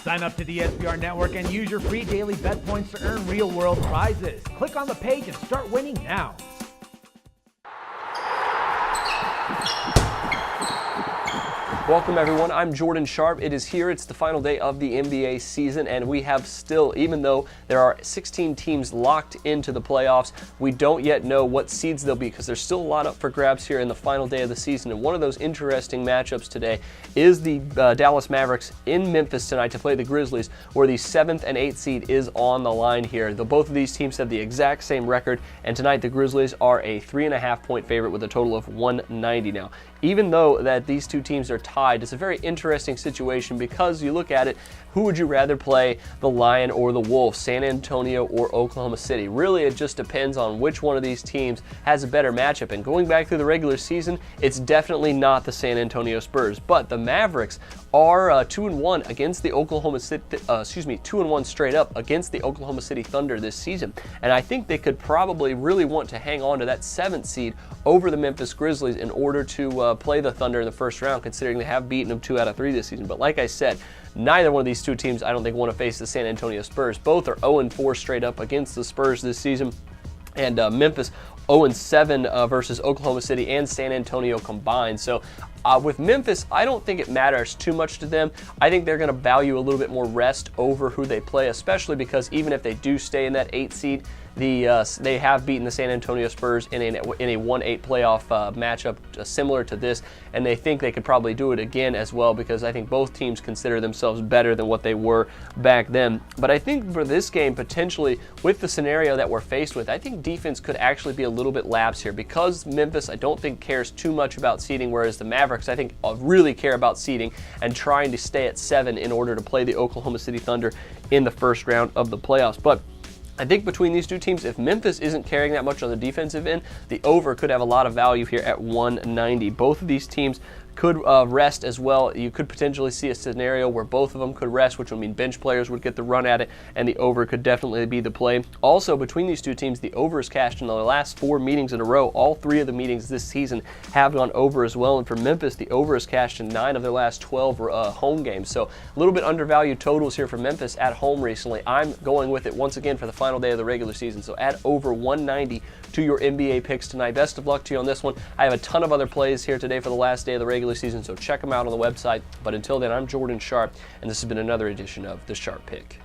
Sign up to the SBR Network and use your free daily bet points to earn real-world prizes. Click on the page and start winning now. Welcome everyone, I'm Jordan Sharp. It is here, it's the final day of the NBA season, and we have still, even though there are 16 teams locked into the playoffs, we don't yet know what seeds they'll be because there's still a lot up for grabs here in the final day of the season. And one of those interesting matchups today is the Dallas Mavericks in Memphis tonight to play the Grizzlies, where the 7th and 8th seed is on the line here. Both of these teams have the exact same record, and tonight the Grizzlies are a 3.5-point favorite with a total of 190 now. Even though that these two teams are tied, it's a very interesting situation because you look at it, who would you rather play, the Lion or the Wolf, San Antonio or Oklahoma City? Really, it just depends on which one of these teams has a better matchup. And going back through the regular season, it's definitely not the San Antonio Spurs. But the Mavericks are 2-1 against the Oklahoma City, 2-1 straight up against the Oklahoma City Thunder this season. And I think they could probably really want to hang on to that 7th seed over the Memphis Grizzlies in order to play the Thunder in the first round, considering they have beaten them 2 out of 3 this season. But like I said, neither one of these two teams I don't think want to face the San Antonio Spurs. Both are 0-4 straight up against the Spurs this season. And Memphis 0-7 versus Oklahoma City and San Antonio combined. So with Memphis, I don't think it matters too much to them. I think they're going to value a little bit more rest over who they play, especially because even if they do stay in that 8th seed, they have beaten the San Antonio Spurs in a 1-8 playoff matchup similar to this, and they think they could probably do it again as well because I think both teams consider themselves better than what they were back then. But I think for this game, potentially with the scenario that we're faced with, I think defense could actually be a little bit lax here because Memphis, I don't think, cares too much about seeding, whereas the Mavericks, I think, really care about seeding and trying to stay at 7 in order to play the Oklahoma City Thunder in the first round of the playoffs. But I think between these two teams, if Memphis isn't carrying that much on the defensive end, the over could have a lot of value here at 190. Both of these teams could rest as well. You could potentially see a scenario where both of them could rest, which would mean bench players would get the run at it, and the over could definitely be the play. Also, between these two teams, the over is cashed in the last 4 meetings in a row. All 3 of the meetings this season have gone over as well, and for Memphis, the over is cashed in 9 of their last 12 home games. So a little bit undervalued totals here for Memphis at home recently. I'm going with it once again for the final day of the regular season. So add over 190 to your NBA picks tonight. Best of luck to you on this one. I have a ton of other plays here today for the last day of the regular season, so check them out on the website. But until then, I'm Jordan Sharp, and this has been another edition of The Sharp Pick.